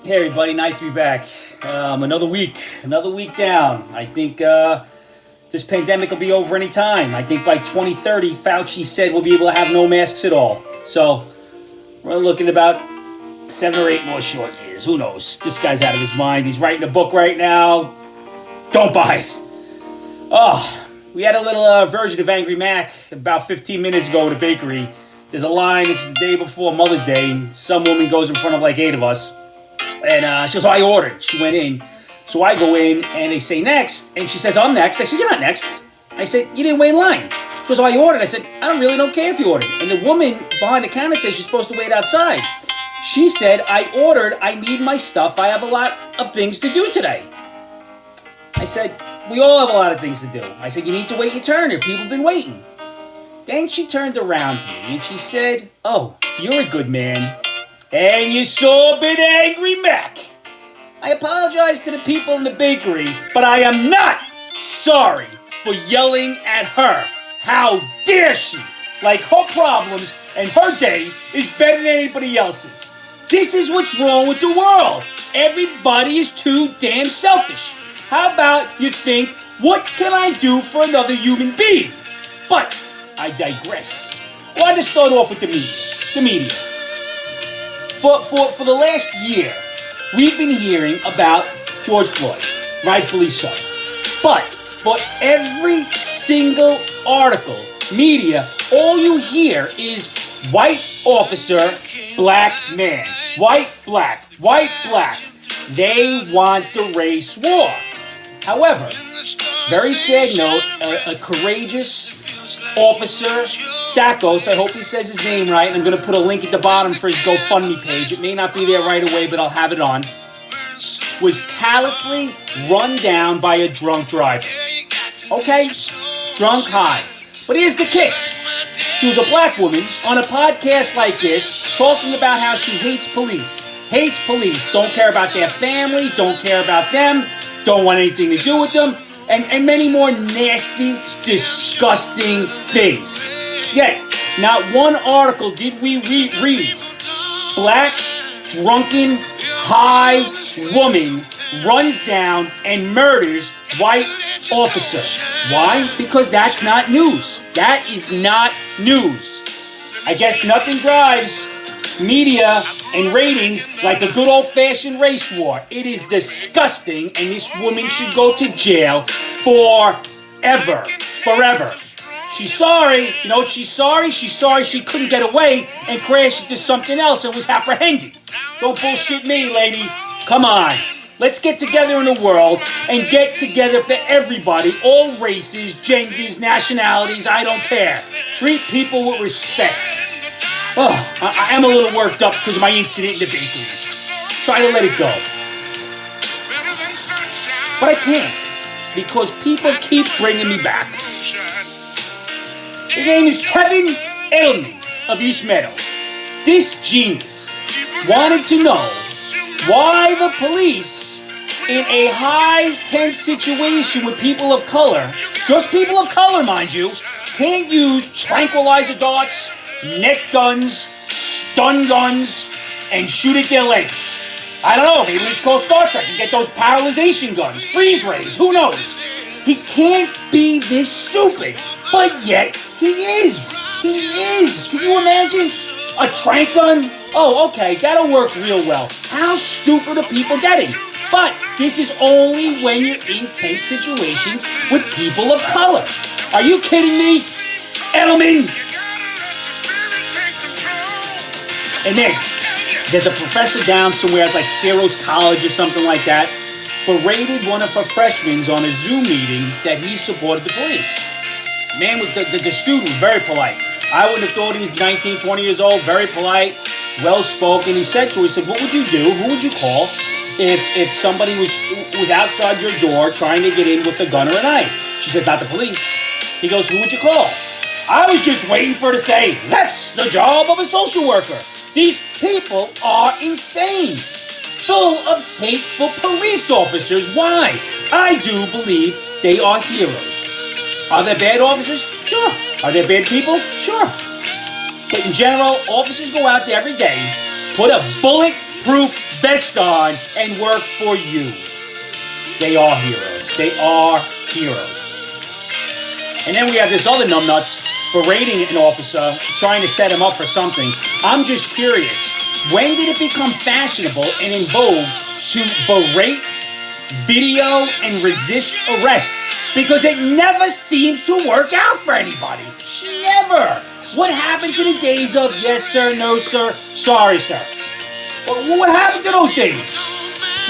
Hey everybody, nice to be back. Another week down. I think this pandemic will be over any time. I think by 2030, Fauci said we'll be able to have no masks at all. So we're looking at about 7 or 8 more short years. Who knows? This guy's out of his mind. He's writing a book right now. Don't buy it. Oh, we had a little version of Angry Mac about 15 minutes ago at a bakery. There's a line. It's the day before Mother's Day. And some woman goes in front of like 8 of us. And she goes, I ordered. She went in. So I go in and they say next. And she says, I'm next. I said, you're not next. I said, you didn't wait in line. She goes, I ordered. I said, I don't care if you ordered. And the woman behind the counter says she's supposed to wait outside. She said, I ordered. I need my stuff. I have a lot of things to do today. I said, we all have a lot of things to do. I said, you need to wait your turn. Your people have been waiting. Then she turned around to me and she said, oh, you're a good man. And you saw a bit angry Mac. I apologize to the people in the bakery, but I am not sorry for yelling at her. How dare she? Like her problems and her day is better than anybody else's. This is what's wrong with the world. Everybody is too damn selfish. How about you think, what can I do for another human being? But I digress. I want to start off with the media. The media. For the last year, we've been hearing about George Floyd, rightfully so. But for every single article, media, all you hear is white officer, black man. White, black, white, black. They want the race war. However, very sad note, a courageous officer, Taskos, I hope he says his name right. I'm going to put a link at the bottom for his GoFundMe page. It may not be there right away, but I'll have it on. Was callously run down by a drunk driver. Okay? Drunk high. But here's the kick. She was a black woman on a podcast like this talking about how she hates police. Hates police. Don't care about their family. Don't care about them. Don't want anything to do with them. And many more nasty, disgusting things. Yet, not one article did we read. Black, drunken, high woman runs down and murders white officer. Why? Because that's not news. That is not news. I guess nothing drives media and ratings like a good old-fashioned race war. It is disgusting, and this woman should go to jail forever. Forever. She's sorry. You know what she's sorry? She's sorry she couldn't get away and crashed into something else and was apprehended. Don't bullshit me, lady. Come on. Let's get together in the world and get together for everybody, all races, genders, nationalities, I don't care. Treat people with respect. Oh, I am a little worked up because of my incident in the bakery. Try to let it go. But I can't, because people keep bringing me back. His name is Kevin Edelman of East Meadow. This genius wanted to know why the police, in a high tense situation with people of color, just people of color, mind you, can't use tranquilizer darts, net guns, stun guns, and shoot at their legs. I don't know, maybe we should call Star Trek and get those paralyzation guns, freeze rays, who knows? He can't be this stupid, but yet he is. He is. Can you imagine? A trank gun? Oh, okay, that'll work real well. How stupid are people getting? But this is only when you're in tense situations with people of color. Are you kidding me? Edelman! And then, there's a professor down somewhere at like Cerros College or something like that, berated one of her freshmen on a Zoom meeting that he supported the police. Man, the student was very polite. I wouldn't have thought he was 19, 20 years old, very polite, well-spoken. He said to her, he said, what would you do, who would you call if somebody was outside your door trying to get in with a gun or a knife? She says, not the police. He goes, who would you call? I was just waiting for her to say, that's the job of a social worker. These people are insane. Full of hateful police officers. Why? I do believe they are heroes. Are there bad officers? Sure. Are there bad people? Sure. But in general, officers go out there every day, put a bulletproof vest on, and work for you. They are heroes. They are heroes. And then we have this other numbnuts berating an officer, trying to set him up for something. I'm just curious, when did it become fashionable and in vogue to berate, video, and resist arrest? Because it never seems to work out for anybody. Never. What happened to the days of yes sir, no sir, sorry sir? What happened to those days?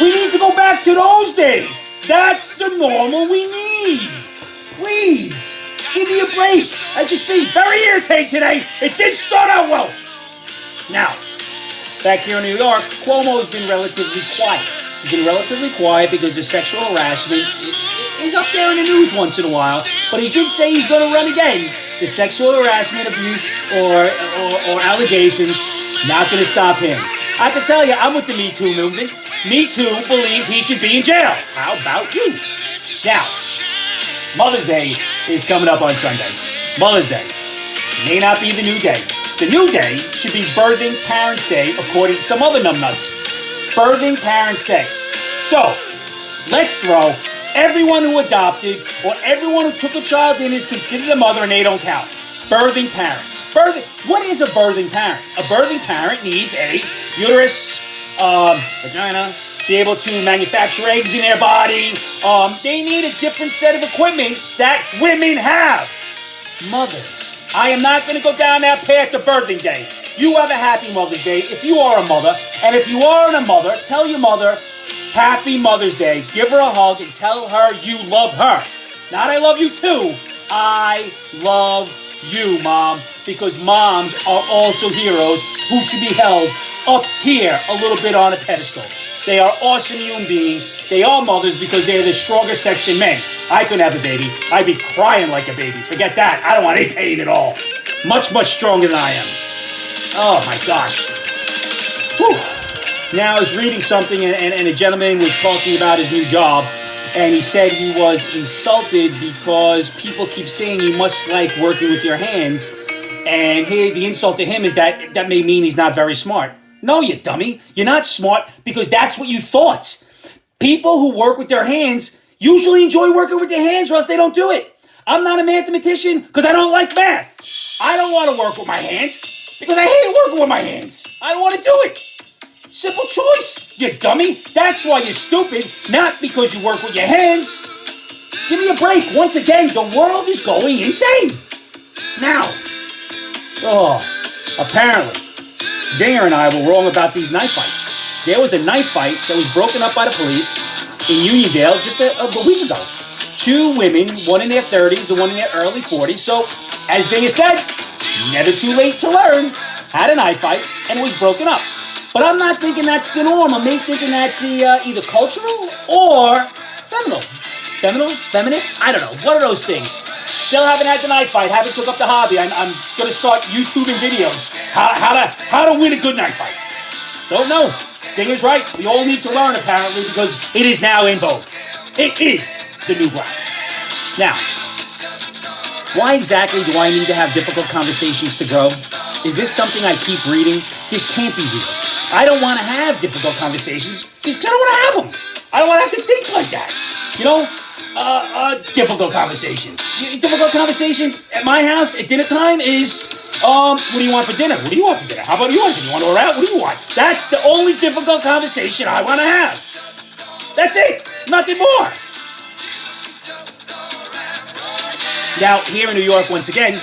We need to go back to those days. That's the normal we need. Please, give me a break. I just see very irritated today. It didn't start out well. Now, back here in New York, Cuomo's been relatively quiet. He's been relatively quiet because the sexual harassment is up there in the news once in a while. But he did say he's going to run again. The sexual harassment, abuse, or allegations, not going to stop him. I can tell you, I'm with the Me Too movement. Me Too believes he should be in jail. How about you? Now, Mother's Day is coming up on Sunday. Mother's Day may not be the new day. The new day should be Birthing Parents' Day, according to some other numbnuts. Birthing Parents' Day. So, let's throw everyone who adopted or everyone who took a child in is considered a mother and they don't count. Birthing parents. What is a birthing parent? A birthing parent needs a uterus, vagina, be able to manufacture eggs in their body. They need a different set of equipment that women have. Mothers. I am not going to go down that path to birthing day. You have a happy Mother's Day if you are a mother. And if you aren't a mother, tell your mother, Happy Mother's Day. Give her a hug and tell her you love her. Not I love you too. I love you, Mom. Because moms are also heroes who should be held up here a little bit on a pedestal. They are awesome human beings. They are mothers because they're the stronger sex than men. I couldn't have a baby. I'd be crying like a baby. Forget that. I don't want any pain at all. Much, much stronger than I am. Oh my gosh. Whew. Now I was reading something and a gentleman was talking about his new job. And he said he was insulted because people keep saying you must like working with your hands. And the insult to him is that may mean he's not very smart. No, you dummy. You're not smart because that's what you thought. People who work with their hands usually enjoy working with their hands or else they don't do it. I'm not a mathematician because I don't like math. I don't want to work with my hands because I hate working with my hands. I don't want to do it. Simple choice, you dummy. That's why you're stupid, not because you work with your hands. Give me a break. Once again, the world is going insane. Now, apparently, Dinger and I were wrong about these knife fights. There was a knife fight that was broken up by the police in Uniondale just a week ago. Two women, one in their 30s and one in their early 40s. So, as Dinger said, never too late to learn, had a knife fight and was broken up. But I'm not thinking that's the norm. I'm thinking that's either cultural or feminist. I don't know. One of those things. Still haven't had the knife fight. Haven't took up the hobby. I'm going to start YouTubing videos. How to win a good knife fight. Don't know. Dinger's right. We all need to learn apparently because it is now in vogue. It is the new black. Now, why exactly do I need to have difficult conversations to grow? Is this something I keep reading? This can't be real. I don't want to have difficult conversations because I don't want to have them. I don't want to have to think like that. You know, difficult conversations. Difficult conversations at my house at dinner time is, what do you want for dinner? What do you want for dinner? How about you? Do you want to go out? What do you want? That's the only difficult conversation I want to have. That's it. Nothing more. Now, here in New York, once again,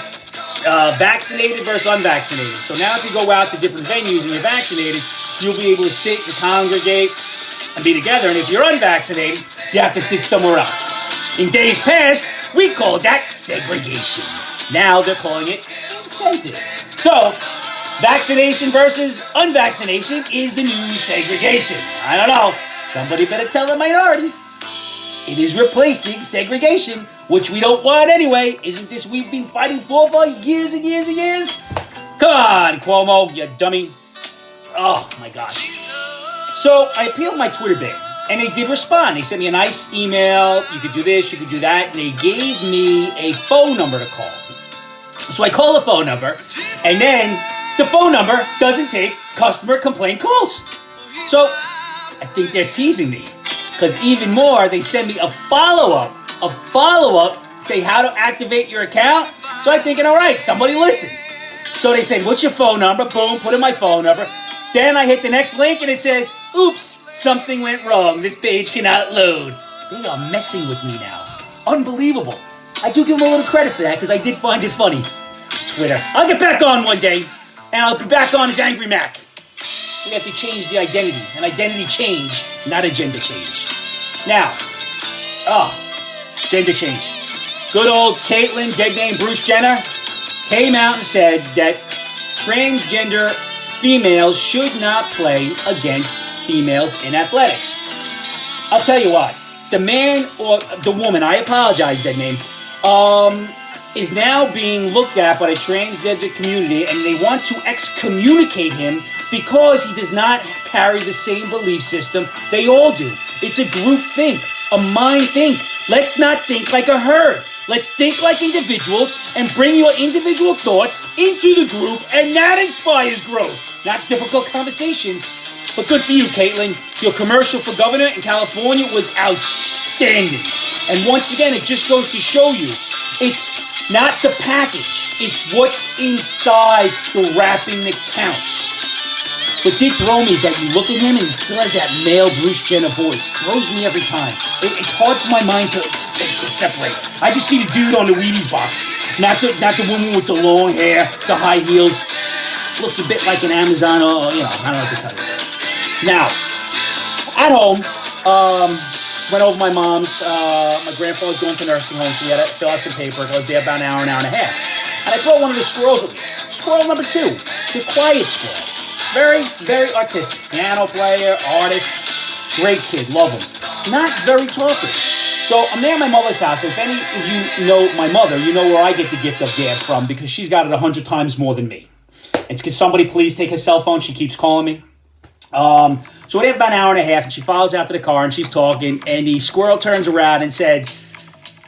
vaccinated versus unvaccinated. So now if you go out to different venues and you're vaccinated, you'll be able to sit and congregate and be together. And if you're unvaccinated, you have to sit somewhere else. In days past, we called that segregation. Now they're calling it incentive. So, vaccination versus unvaccination is the new segregation. I don't know. Somebody better tell the minorities. It is replacing segregation, which we don't want anyway. Isn't this we've been fighting for years and years and years? Come on, Cuomo, you dummy. Oh, my gosh. So, I appealed my Twitter ban, and they did respond. They sent me a nice email. You could do this, you could do that. And they gave me a phone number to call. So I call the phone number, and then the phone number doesn't take customer complaint calls. So I think they're teasing me. Because even more, they send me a follow-up, say how to activate your account. So I'm thinking, all right, somebody listen. So they say, what's your phone number? Boom, put in my phone number. Then I hit the next link and it says, oops, something went wrong. This page cannot load. They are messing with me now. Unbelievable. I do give them a little credit for that because I did find it funny. Twitter. I'll get back on one day and I'll be back on as Angry Mac. We have to change the identity. An identity change, not a gender change. Now, gender change. Good old Caitlyn, dead name Bruce Jenner, came out and said that transgender females should not play against females in athletics. I'll tell you what, the man or the woman, I apologize, dead name, is now being looked at by the transgender community and they want to excommunicate him because he does not carry the same belief system they all do. It's a group think, a mind think. Let's not think like a herd. Let's think like individuals and bring your individual thoughts into the group, and that inspires growth. Not difficult conversations, but good for you, Caitlyn. Your commercial for governor in California was outstanding. And once again, it just goes to show you, it's not the package, it's what's inside the wrapping that counts. What did throw me is that you look at him and he still has that male Bruce Jenner voice. Throws me every time. It's hard for my mind to separate. I just see the dude on the Wheaties box, not the woman with the long hair, the high heels. Looks a bit like an Amazon or, I don't know what to tell you. Now, at home, went over my mom's. My grandfather was going to nursing home, so he had to fill out some paper. I was there about an hour and a half. And I brought one of the squirrels with me. Squirrel number 2, the quiet squirrel. Very, very artistic. Piano player, artist, great kid, love him. Not very talkative. So I'm there at my mother's house. If any of you know my mother, you know where I get the gift of gab from because she's got it 100 times more than me. And can somebody please take her cell phone? She keeps calling me. So we have about an hour and a half, and she follows out to the car, and she's talking, and the squirrel turns around and said,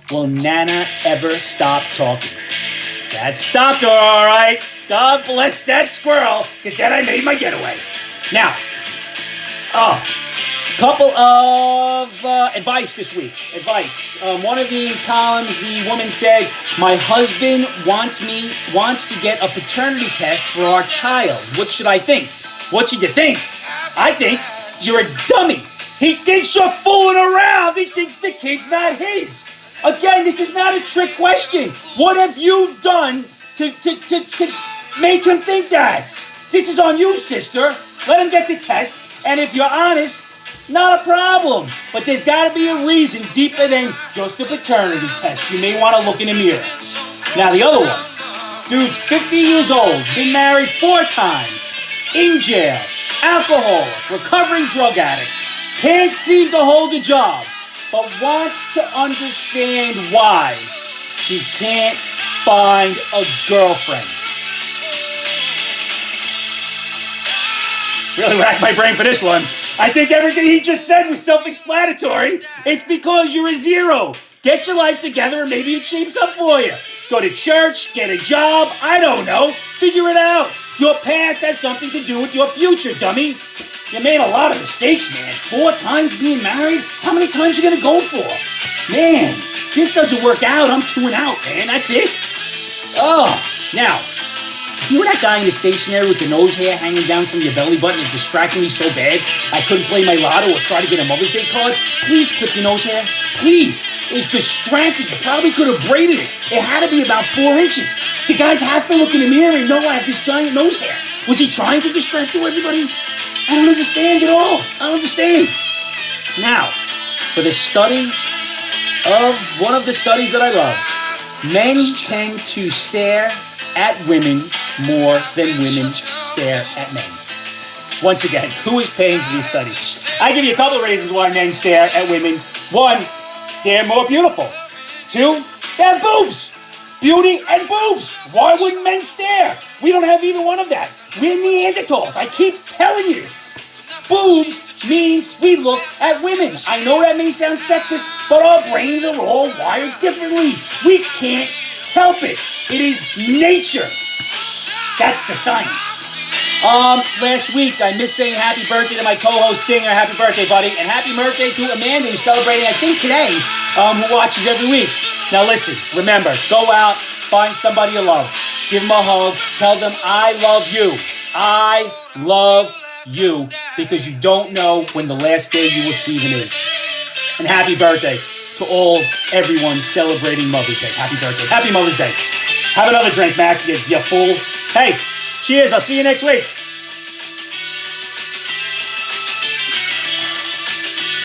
will Nana ever stop talking? That stopped her, all right. God bless that squirrel, because then I made my getaway. Now, couple of advice this week. Advice. One of the columns, the woman said, my husband wants to get a paternity test for our child. What should I think? What should you think? I think you're a dummy. He thinks you're fooling around. He thinks the kid's not his. Again, this is not a trick question. What have you done to make him think that? This is on you, sister. Let him get the test. And if you're honest, not a problem. But there's got to be a reason deeper than just a paternity test. You may want to look in the mirror. Now, the other one. Dude's 50 years old, been married 4 times, in jail, alcoholic, recovering drug addict, can't seem to hold a job, but wants to understand why he can't find a girlfriend. Really racked my brain for this one. I think everything he just said was self-explanatory. It's because you're a 0. Get your life together and maybe it shapes up for you. Go to church, get a job, I don't know. Figure it out. Your past has something to do with your future, dummy. You made a lot of mistakes, man. 4 times being married? How many times you gonna go for? Man, this doesn't work out. I'm 2 out, man. That's it. Oh, now, you were that guy in the stationery with the nose hair hanging down from your belly button and distracting me so bad I couldn't play my lotto or try to get a Mother's Day card? Please clip your nose hair. Please. It was distracting. You probably could have braided it. It had to be about 4 inches. The guy has to look in the mirror and know I have this giant nose hair. Was he trying to distract you, everybody? I don't understand at all. I don't understand. Now, for the study of one of the studies that I love, men tend to stare at women more than women stare at men. Once again, who is paying for these studies? I give you a couple of reasons why men stare at women. 1, they're more beautiful. 2, they have boobs. Beauty and boobs. Why wouldn't men stare? We don't have either one of that. We're Neanderthals. I keep telling you this. Boobs means we look at women. I know that may sound sexist, but our brains are all wired differently. We can't help it. It is nature. That's the science. Last week I missed saying happy birthday to my co-host Dinger. Happy birthday, buddy. And happy birthday to Amanda, who's celebrating, I think, today, who watches every week. Now listen, remember, go out, find somebody you love. Give them a hug. Tell them, I love you. I love you, because you don't know when the last day you will see them is. And happy birthday to everyone celebrating Mother's Day. Happy birthday. Happy Mother's Day. Have another drink, Mac, you fool. Hey, cheers. I'll see you next week.